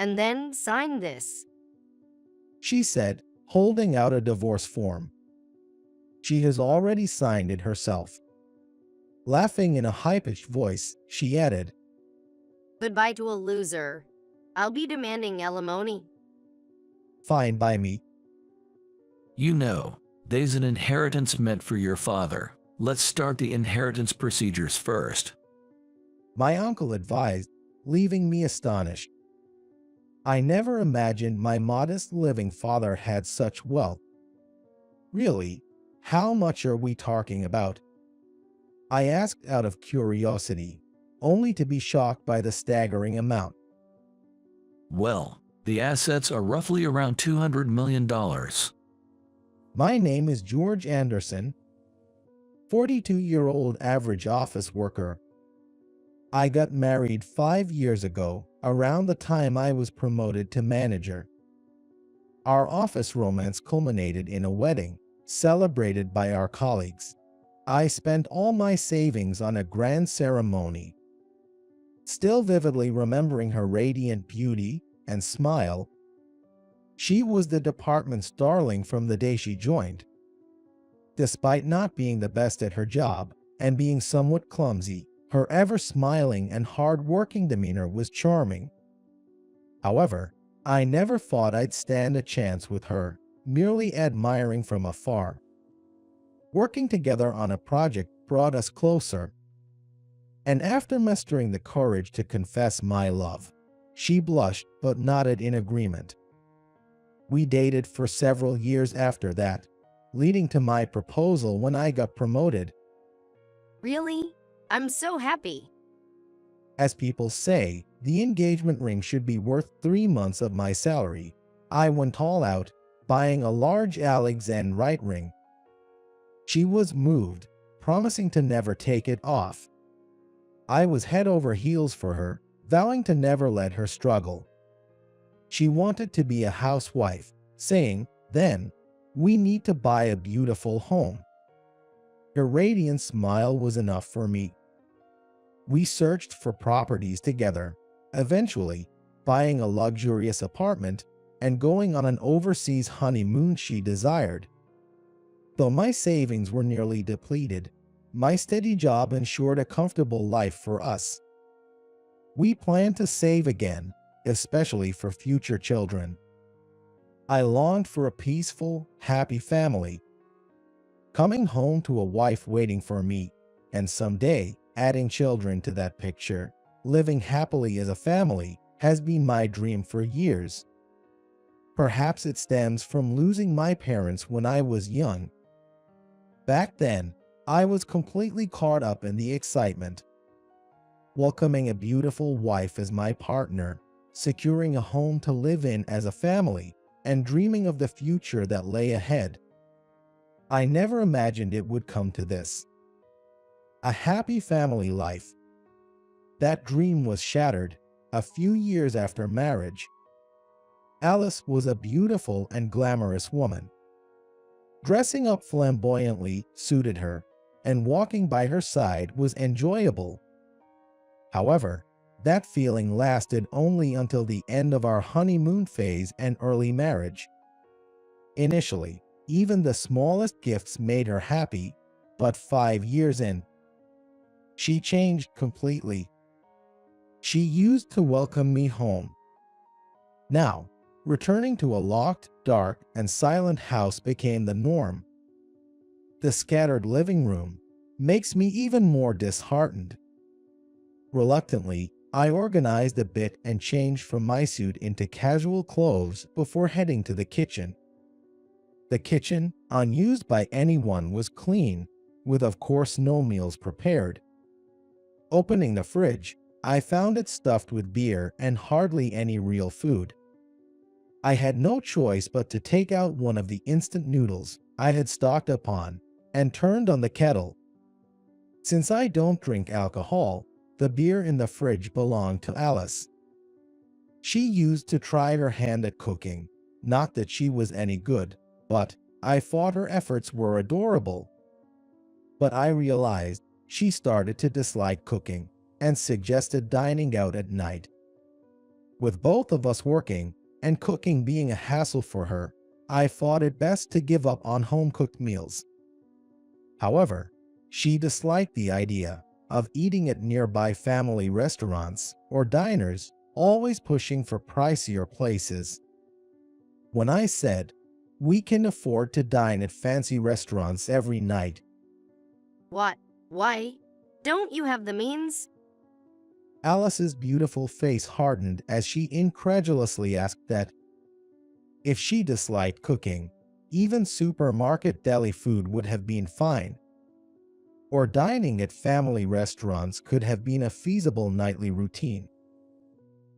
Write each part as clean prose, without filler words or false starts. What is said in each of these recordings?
and then sign this. she said, holding out a divorce form. She has already signed it herself. Laughing in a high-pitched voice, she added, Goodbye to a loser. I'll be demanding alimony. fine by me. You know, there's an inheritance meant for your father. Let's start the inheritance procedures first. My uncle advised, leaving me astonished. I never imagined my modest living father had such wealth. Really, how much are we talking about? I asked out of curiosity, only to be shocked by the staggering amount. Well, the assets are roughly around $200 million. My name is George Anderson, 42-year-old average office worker. I got married 5 years ago, around the time I was promoted to manager. Our office romance culminated in a wedding, celebrated by our colleagues. I spent all my savings on a grand ceremony. Still vividly remembering her radiant beauty and smile, she was the department's darling from the day she joined. Despite not being the best at her job and being somewhat clumsy, her ever-smiling and hard-working demeanor was charming. However, I never thought I'd stand a chance with her, merely admiring from afar. Working together on a project brought us closer, and after mustering the courage to confess my love, she blushed but nodded in agreement. We dated for several years after that, leading to my proposal when I got promoted. Really? I'm so happy. As people say, the engagement ring should be worth 3 months of my salary. I went all out, buying a large Alexandrite ring. She was moved, promising to never take it off. I was head over heels for her, vowing to never let her struggle. She wanted to be a housewife, saying, then, we need to buy a beautiful home. Her radiant smile was enough for me. We searched for properties together, eventually buying a luxurious apartment and going on an overseas honeymoon she desired. Though my savings were nearly depleted, my steady job ensured a comfortable life for us. We planned to save again, especially for future children. I longed for a peaceful, happy family. Coming home to a wife waiting for me, and someday adding children to that picture, living happily as a family, has been my dream for years. Perhaps it stems from losing my parents when I was young. Back then, I was completely caught up in the excitement. Welcoming a beautiful wife as my partner, securing a home to live in as a family, and dreaming of the future that lay ahead. I never imagined it would come to this. A happy family life. That dream was shattered a few years after marriage. Alice was a beautiful and glamorous woman. Dressing up flamboyantly suited her, and walking by her side was enjoyable. However, that feeling lasted only until the end of our honeymoon phase and early marriage. Initially, even the smallest gifts made her happy, but 5 years in, she changed completely. She used to welcome me home. Now, returning to a locked, dark, and silent house became the norm. The scattered living room makes me even more disheartened. Reluctantly, I organized a bit and changed from my suit into casual clothes before heading to the kitchen. The kitchen, unused by anyone, was clean, with of course no meals prepared. Opening the fridge, I found it stuffed with beer and hardly any real food. I had no choice but to take out one of the instant noodles I had stocked upon and turned on the kettle. Since I don't drink alcohol, the beer in the fridge belonged to Alice. She used to try her hand at cooking, not that she was any good, but I thought her efforts were adorable. But I realized she started to dislike cooking and suggested dining out at night. With both of us working and cooking being a hassle for her, I thought it best to give up on home-cooked meals. However, she disliked the idea of eating at nearby family restaurants or diners, always pushing for pricier places. When I said, "We can afford to dine at fancy restaurants every night," What? Why? Don't you have the means? Alice's beautiful face hardened as she incredulously asked that. If she disliked cooking, even supermarket deli food would have been fine, or dining at family restaurants could have been a feasible nightly routine.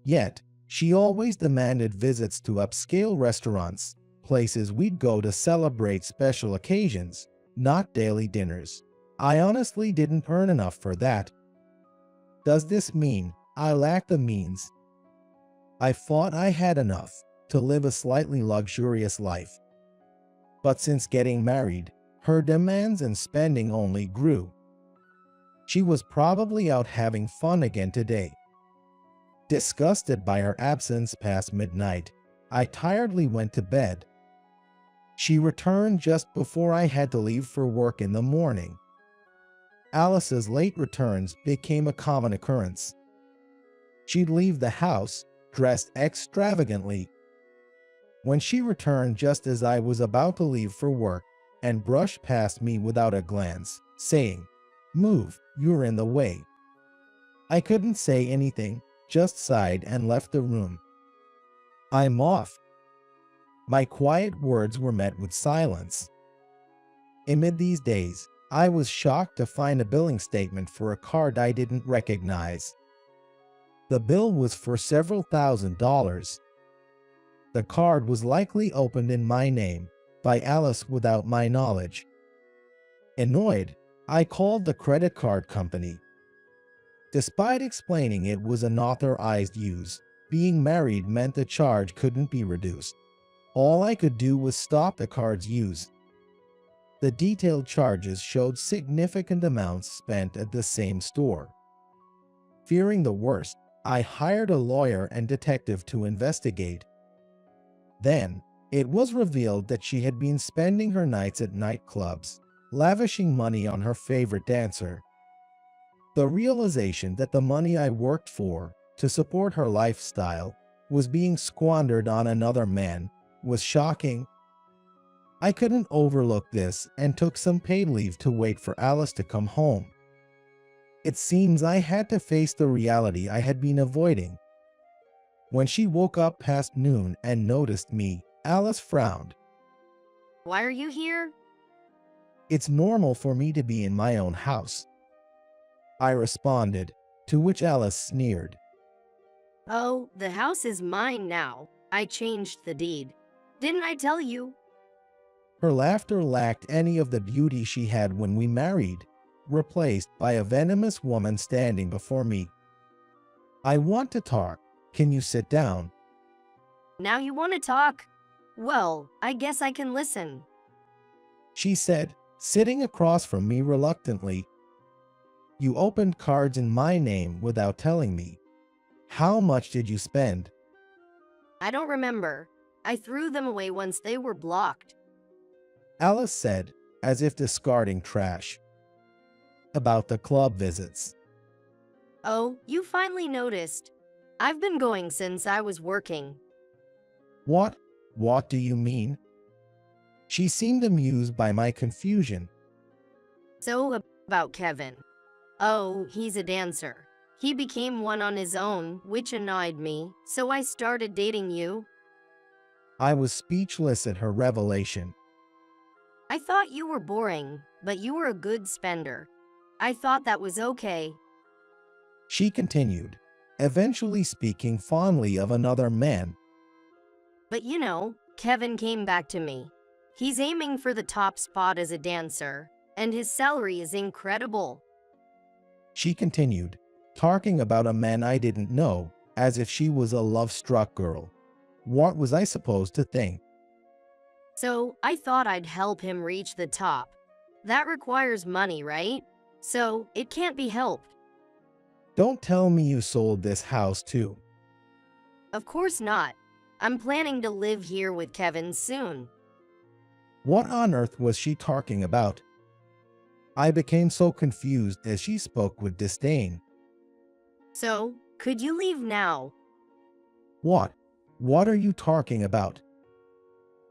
Yet, she always demanded visits to upscale restaurants, places we'd go to celebrate special occasions, not daily dinners. I honestly didn't earn enough for that. Does this mean I lack the means? I thought I had enough to live a slightly luxurious life. But since getting married, her demands and spending only grew. She was probably out having fun again today. Disgusted by her absence past midnight, I tiredly went to bed. She returned just before I had to leave for work in the morning. Alice's late returns became a common occurrence. She'd leave the house, dressed extravagantly. When she returned just as I was about to leave for work, and brushed past me without a glance, saying, "Move, you're in the way," I couldn't say anything, just sighed and left the room. "I'm off." My quiet words were met with silence. Amid these days, I was shocked to find a billing statement for a card I didn't recognize. The bill was for several $1,000s. The card was likely opened in my name by Alice without my knowledge. Annoyed, I called the credit card company. Despite explaining it was unauthorized use, being married meant the charge couldn't be reduced. All I could do was stop the card's use. The detailed charges showed significant amounts spent at the same store. Fearing the worst, I hired a lawyer and detective to investigate. Then, it was revealed that she had been spending her nights at nightclubs, lavishing money on her favorite dancer. The realization that the money I worked for to support her lifestyle was being squandered on another man was shocking. I couldn't overlook this and took some paid leave to wait for Alice to come home. It seems I had to face the reality I had been avoiding. When she woke up past noon and noticed me, Alice frowned. Why are you here? "It's normal for me to be in my own house," I responded, to which Alice sneered. Oh, the house is mine now. I changed the deed. Didn't I tell you? Her laughter lacked any of the beauty she had when we married, replaced by a venomous woman standing before me. "I want to talk. Can you sit down?" Now you want to talk? Well, I guess I can listen. She said, sitting across from me reluctantly. "You opened cards in my name without telling me. How much did you spend?" I don't remember. I threw them away once they were blocked. Alice said, as if discarding trash. "About the club visits." Oh, you finally noticed. I've been going since I was working. What? What do you mean?" She seemed amused by my confusion. So about Kevin. Oh, he's a dancer. He became one on his own, which annoyed me, so I started dating you. I was speechless at her revelation. I thought you were boring, but you were a good spender. I thought that was okay. She continued, eventually speaking fondly of another man. But you know, Kevin came back to me. He's aiming for the top spot as a dancer, and his salary is incredible. She continued, talking about a man I didn't know, as if she was a love-struck girl. What was I supposed to think? So, I thought I'd help him reach the top. That requires money, right? So, it can't be helped. Don't tell me you sold this house too. Of course not. I'm planning to live here with Kevin soon. What on earth was she talking about? I became so confused as she spoke with disdain. So, could you leave now? What? What are you talking about?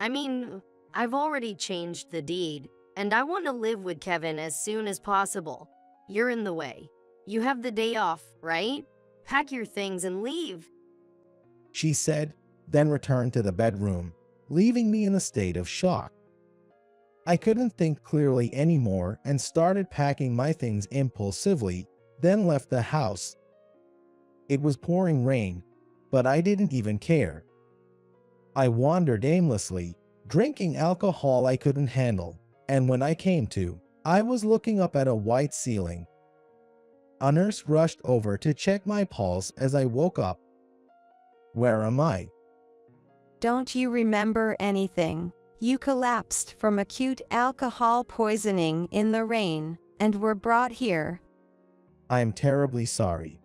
I mean, I've already changed the deed, and I want to live with Kevin as soon as possible. You're in the way. You have the day off, right? Pack your things and leave. She said, then returned to the bedroom, leaving me in a state of shock. I couldn't think clearly anymore and started packing my things impulsively, then left the house. It was pouring rain, but I didn't even care. I wandered aimlessly, drinking alcohol I couldn't handle, and when I came to, I was looking up at a white ceiling. A nurse rushed over to check my pulse as I woke up. Where am I? Don't you remember anything? You collapsed from acute alcohol poisoning in the rain and were brought here. I am terribly sorry.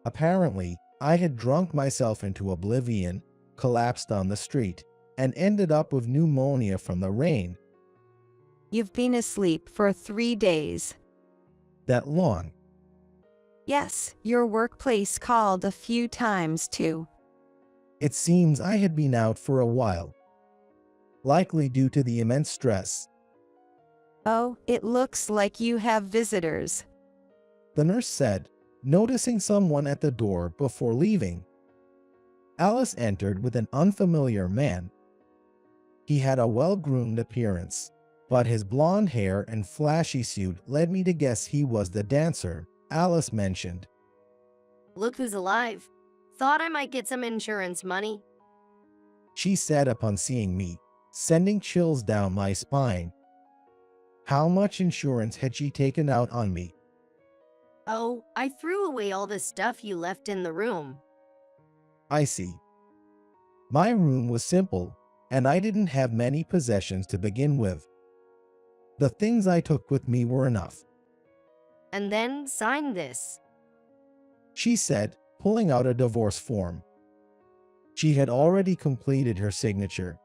Apparently, I had drunk myself into oblivion, collapsed on the street, and ended up with pneumonia from the rain. You've been asleep for 3 days. That long? Yes, your workplace called a few times too. It seems I had been out for a while, likely due to the immense stress. Oh, it looks like you have visitors. The nurse said, noticing someone at the door before leaving. Alice entered with an unfamiliar man. He had a well-groomed appearance, but his blonde hair and flashy suit led me to guess he was the dancer Alice mentioned. Look who's alive. Thought I might get some insurance money. She said upon seeing me, sending chills down my spine. How much insurance had she taken out on me? Oh, I threw away all the stuff you left in the room. I see. My room was simple, and I didn't have many possessions to begin with. The things I took with me were enough. And then sign this. She said, pulling out a divorce form. She had already completed her signature.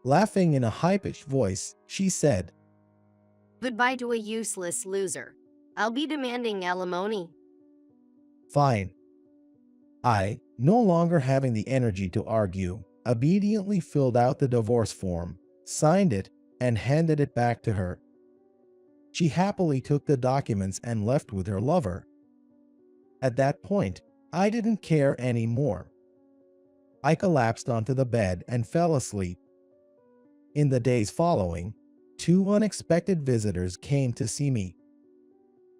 Laughing in a high-pitched voice, she said, Goodbye to a useless loser. I'll be demanding alimony. Fine. I, no longer having the energy to argue, obediently filled out the divorce form, signed it, and handed it back to her. She happily took the documents and left with her lover. At that point, I didn't care anymore. I collapsed onto the bed and fell asleep. In the days following, 2 unexpected visitors came to see me.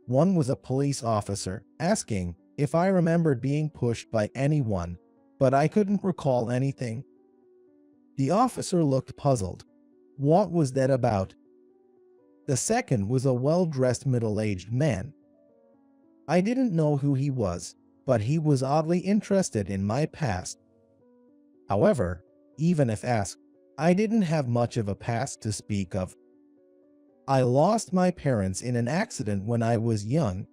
One was a police officer, asking if I remembered being pushed by anyone, but I couldn't recall anything. The officer looked puzzled. What was that about? The second was a well-dressed middle-aged man. I didn't know who he was, but he was oddly interested in my past. However, even if asked, I didn't have much of a past to speak of. I lost my parents in an accident when I was young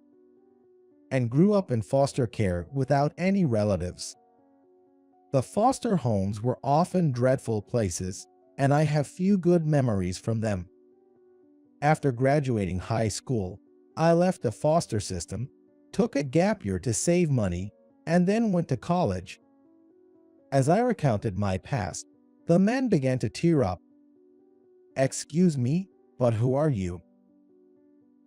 and grew up in foster care without any relatives. The foster homes were often dreadful places, and I have few good memories from them. After graduating high school, I left the foster system, took a gap year to save money, and then went to college. As I recounted my past, the men began to tear up. Excuse me, but who are you?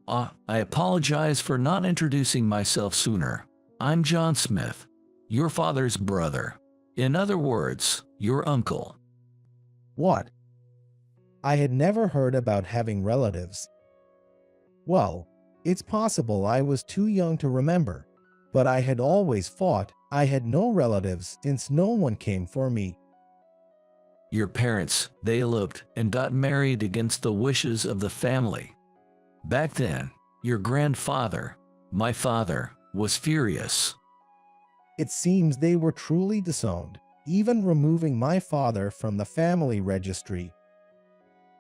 I apologize for not introducing myself sooner. I'm John Smith, your father's brother. In other words, your uncle. What? I had never heard about having relatives. Well, it's possible I was too young to remember, but I had always thought I had no relatives since no one came for me. Your parents, they eloped and got married against the wishes of the family. Back then, your grandfather, my father, was furious. It seems they were truly disowned, even removing my father from the family registry.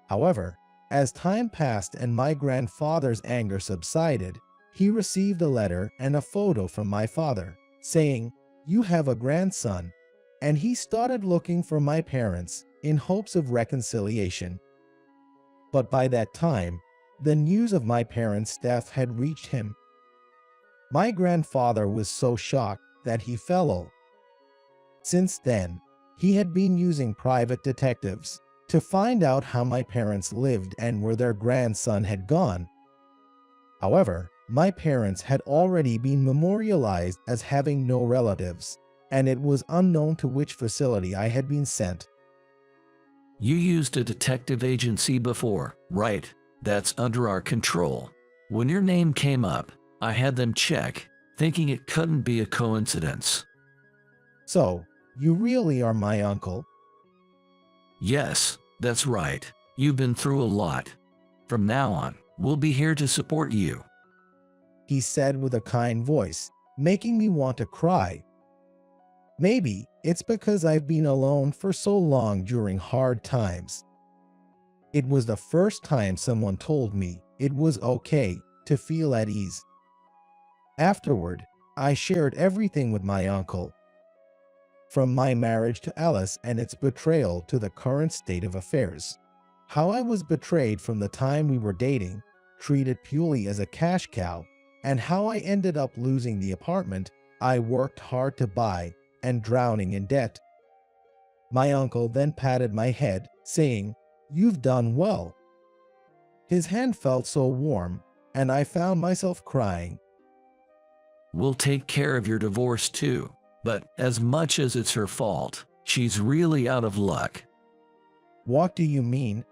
However, as time passed and my grandfather's anger subsided, he received a letter and a photo from my father, saying, you have a grandson," and he started looking for my parents in hopes of reconciliation. But by that time, the news of my parents' death had reached him. My grandfather was so shocked that he fell ill. Since then, he had been using private detectives to find out how my parents lived and where their grandson had gone. However, my parents had already been memorialized as having no relatives, and it was unknown to which facility I had been sent. You used a detective agency before, right? That's under our control. When your name came up, I had them check, thinking it couldn't be a coincidence. So, you really are my uncle? Yes, that's right. You've been through a lot. From now on, we'll be here to support you. He said with a kind voice, making me want to cry. Maybe it's because I've been alone for so long during hard times. It was the first time someone told me it was okay to feel at ease. Afterward, I shared everything with my uncle. From my marriage to Alice and its betrayal to the current state of affairs. How I was betrayed from the time we were dating, treated purely as a cash cow, and how I ended up losing the apartment I worked hard to buy and drowning in debt. My uncle then patted my head, saying, "You've done well." His hand felt so warm, and I found myself crying. We'll take care of your divorce too, but as much as it's her fault, she's really out of luck. What do you mean?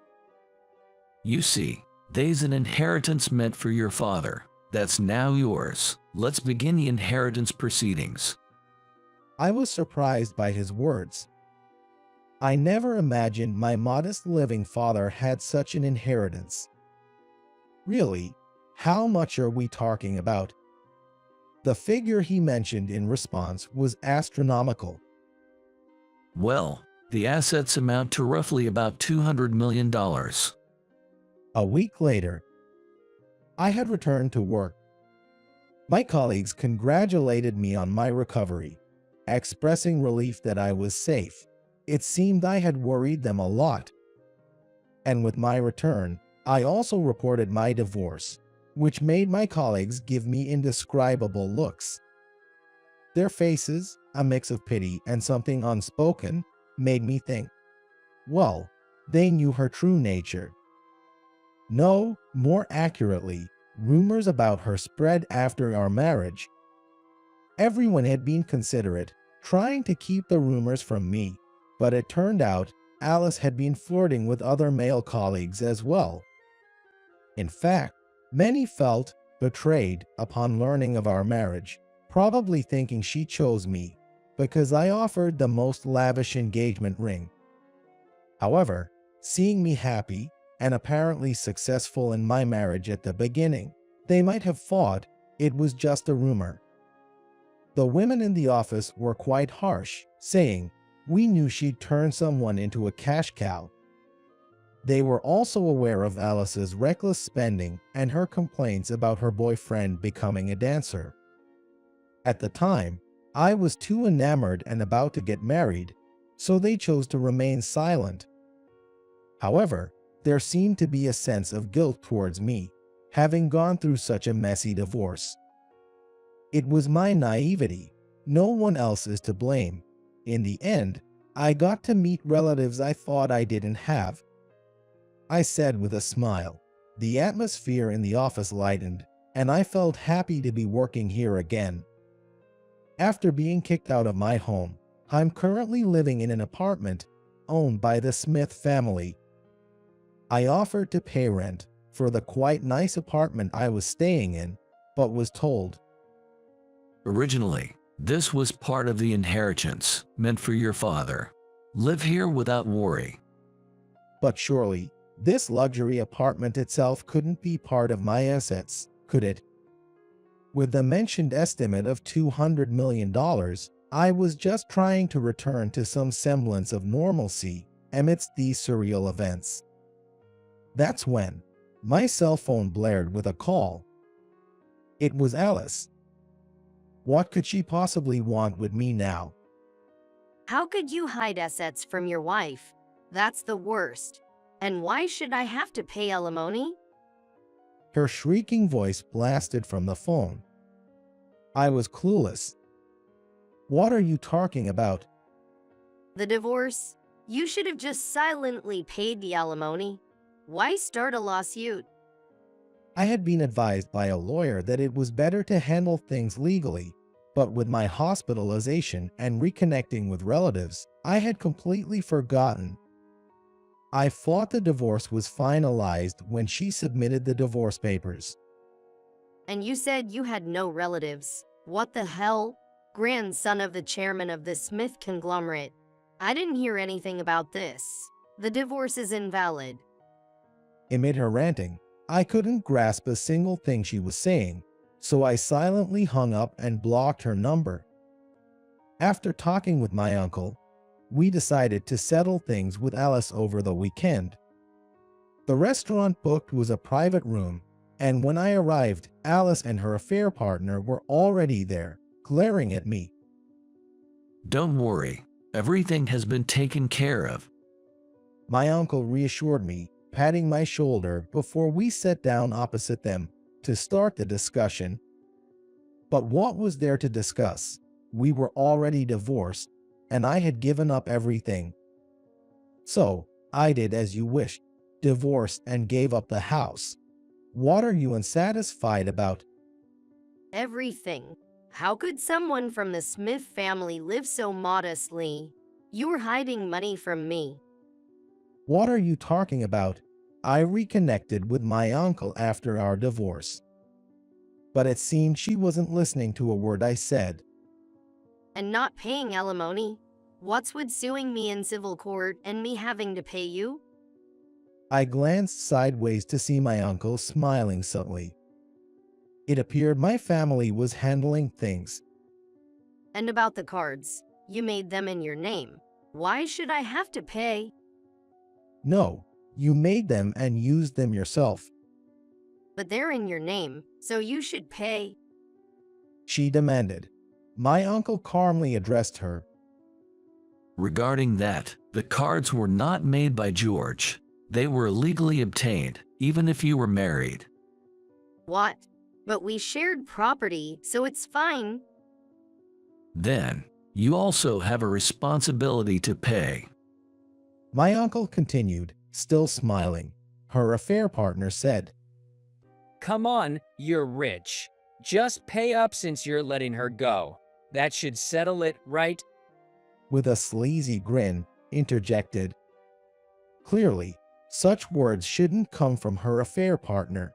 You see, there's an inheritance meant for your father. That's now yours. Let's begin the inheritance proceedings. I was surprised by his words. I never imagined my modest living father had such an inheritance. Really, how much are we talking about? The figure he mentioned in response was astronomical. Well, the assets amount to roughly about $200 million. A week later, I had returned to work. My colleagues congratulated me on my recovery, expressing relief that I was safe. It seemed I had worried them a lot. And with my return, I also reported my divorce, which made my colleagues give me indescribable looks. Their faces, a mix of pity and something unspoken, made me think, well, they knew her true nature. No, more accurately, rumors about her spread after our marriage. Everyone had been considerate, trying to keep the rumors from me, but it turned out Alice had been flirting with other male colleagues as well. In fact, many felt betrayed upon learning of our marriage, probably thinking she chose me because I offered the most lavish engagement ring. However, seeing me happy and apparently successful in my marriage at the beginning, they might have thought it was just a rumor. The women in the office were quite harsh, saying, "We knew she'd turn someone into a cash cow." They were also aware of Alice's reckless spending and her complaints about her boyfriend becoming a dancer. At the time, I was too enamored and about to get married, so they chose to remain silent. However, there seemed to be a sense of guilt towards me, having gone through such a messy divorce. It was my naivety. No one else is to blame. In the end, I got to meet relatives I thought I didn't have. I said with a smile. The atmosphere in the office lightened, and I felt happy to be working here again. After being kicked out of my home, I'm currently living in an apartment owned by the Smith family. I offered to pay rent for the quite nice apartment I was staying in, but was told, Originally, this was part of the inheritance meant for your father. Live here without worry. but surely this luxury apartment itself couldn't be part of my assets, could it? With the mentioned estimate of $200 million, I was just trying to return to some semblance of normalcy amidst these surreal events. That's when my cell phone blared with a call. It was Alice. What could she possibly want with me now? How could you hide assets from your wife? That's the worst. And why should I have to pay alimony? Her shrieking voice blasted from the phone. I was clueless. What are you talking about? The divorce? You should have just silently paid the alimony. Why start a lawsuit? I had been advised by a lawyer that it was better to handle things legally, but with my hospitalization and reconnecting with relatives, I had completely forgotten. I thought the divorce was finalized when she submitted the divorce papers. And you said you had no relatives. What the hell? Grandson of the chairman of the Smith conglomerate. I didn't hear anything about this. The divorce is invalid. Amid her ranting, I couldn't grasp a single thing she was saying, so I silently hung up and blocked her number. After talking with my uncle, we decided to settle things with Alice over the weekend. The restaurant booked was a private room, and when I arrived, Alice and her affair partner were already there, glaring at me. Don't worry, everything has been taken care of. My uncle reassured me, patting my shoulder before we sat down opposite them to start the discussion. But what was there to discuss? We were already divorced, and I had given up everything. So, I did as you wished, divorced and gave up the house. What are you unsatisfied about? Everything. How could someone from the Smith family live so modestly? You were hiding money from me. What are you talking about? I reconnected with my uncle after our divorce. But it seemed she wasn't listening to a word I said. And not paying alimony? What's with suing me in civil court and me having to pay you? I glanced sideways to see my uncle smiling subtly. It appeared my family was handling things. And about the cards, you made them in your name. Why should I have to pay? No, you made them and used them yourself, But they're in your name, so you should pay. she demanded. My uncle calmly addressed her. Regarding that, the cards were not made by George. They were illegally obtained, even if you were married. What? But we shared property, so it's fine. Then, you also have a responsibility to pay. My uncle continued, still smiling. Her affair partner said, Come on, you're rich. Just pay up since you're letting her go. That should settle it, right? with a sleazy grin, interjected. Clearly, such words shouldn't come from her affair partner.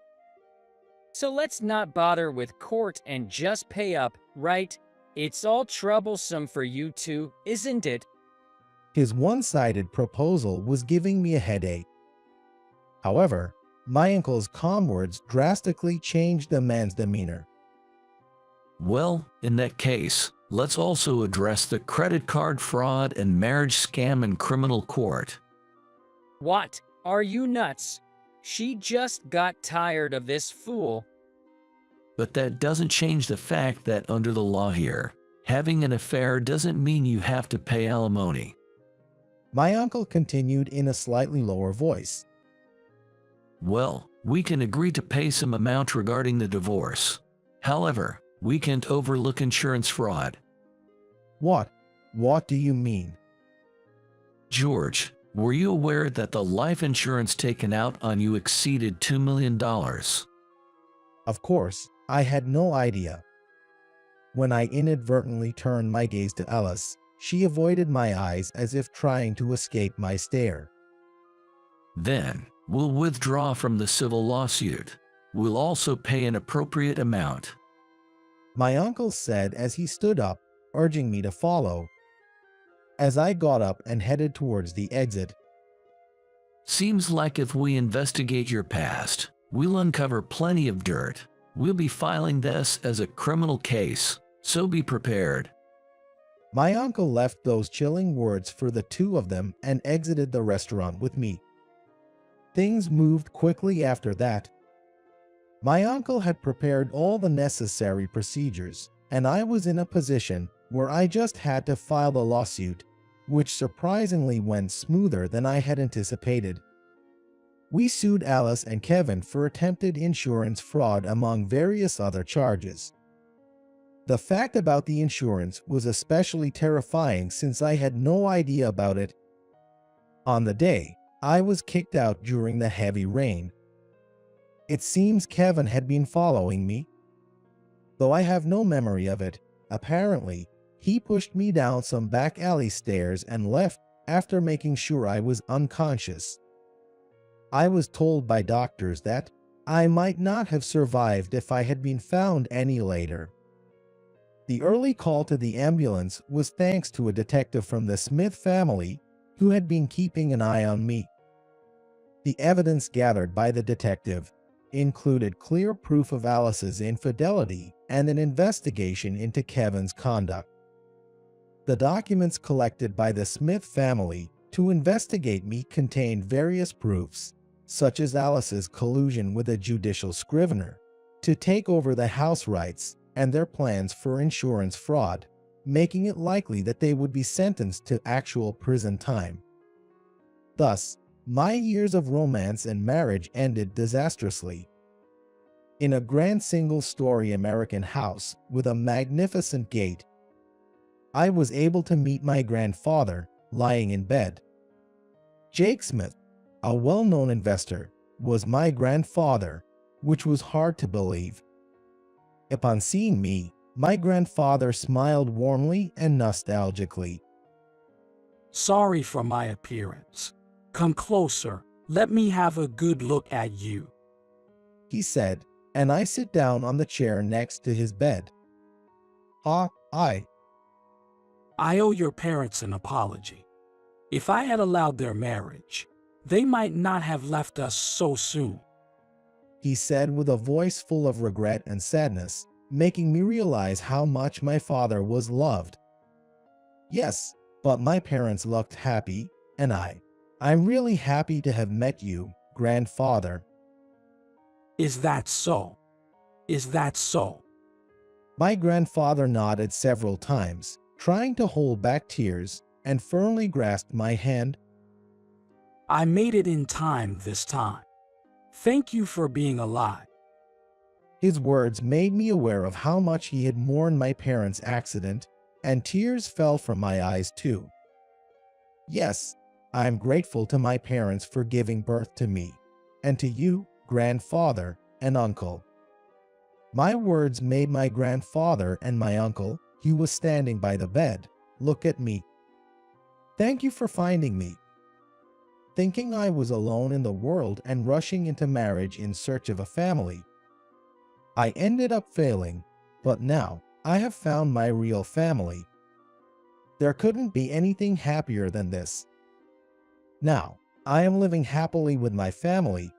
So let's not bother with court and just pay up, right? It's all troublesome for you two, isn't it? His one-sided proposal was giving me a headache. However, my uncle's calm words drastically changed the man's demeanor. Well, in that case, let's also address the credit card fraud and marriage scam in criminal court. What? Are you nuts? She just got tired of this fool. But that doesn't change the fact that under the law here, having an affair doesn't mean you have to pay alimony. My uncle continued in a slightly lower voice. Well, we can agree to pay some amount regarding the divorce. However, we can't overlook insurance fraud. What? What do you mean? George, were you aware that the life insurance taken out on you exceeded $2 million? Of course, I had no idea. When I inadvertently turned my gaze to Alice, she avoided my eyes as if trying to escape my stare. Then, we'll withdraw from the civil lawsuit. We'll also pay an appropriate amount. My uncle said as he stood up, urging me to follow. As I got up and headed towards the exit, Seems like if we investigate your past, we'll uncover plenty of dirt. We'll be filing this as a criminal case, so be prepared. my uncle left those chilling words for the two of them and exited the restaurant with me. Things moved quickly after that. My uncle had prepared all the necessary procedures, and I was in a position where I just had to file the lawsuit, which surprisingly went smoother than I had anticipated. We sued Alice and Kevin for attempted insurance fraud among various other charges. The fact about the insurance was especially terrifying since I had no idea about it. On the day, I was kicked out during the heavy rain. It seems Kevin had been following me. Though I have no memory of it, apparently, he pushed me down some back alley stairs and left after making sure I was unconscious. I was told by doctors that I might not have survived if I had been found any later. The early call to the ambulance was thanks to a detective from the Smith family who had been keeping an eye on me. The evidence gathered by the detective included clear proof of Alice's infidelity and an investigation into Kevin's conduct. The documents collected by the Smith family to investigate me contained various proofs, such as Alice's collusion with a judicial scrivener to take over the house rights and their plans for insurance fraud, making it likely that they would be sentenced to actual prison time. Thus, my years of romance and marriage ended disastrously. In a grand single-story American house with a magnificent gate, I was able to meet my grandfather lying in bed. Jake Smith, a well-known investor, was my grandfather, which was hard to believe. Upon seeing me, my grandfather smiled warmly and nostalgically. Sorry for my appearance. Come closer, let me have a good look at you, he said, and I sit down on the chair next to his bed. I owe your parents an apology. If I had allowed their marriage, they might not have left us so soon, he said with a voice full of regret and sadness, making me realize how much my father was loved. Yes, but my parents looked happy, and I'm really happy to have met you, grandfather. Is that so? Is that so? My grandfather nodded several times, trying to hold back tears, and firmly grasped my hand. I made it in time this time. Thank you for being alive. His words made me aware of how much he had mourned my parents' accident, and tears fell from my eyes too. Yes, I'm grateful to my parents for giving birth to me, and to you, grandfather and uncle. My words made my grandfather and my uncle, he was standing by the bed, look at me. Thank you for finding me. Thinking I was alone in the world and rushing into marriage in search of a family, I ended up failing, but now I have found my real family. There couldn't be anything happier than this. Now, I am living happily with my family,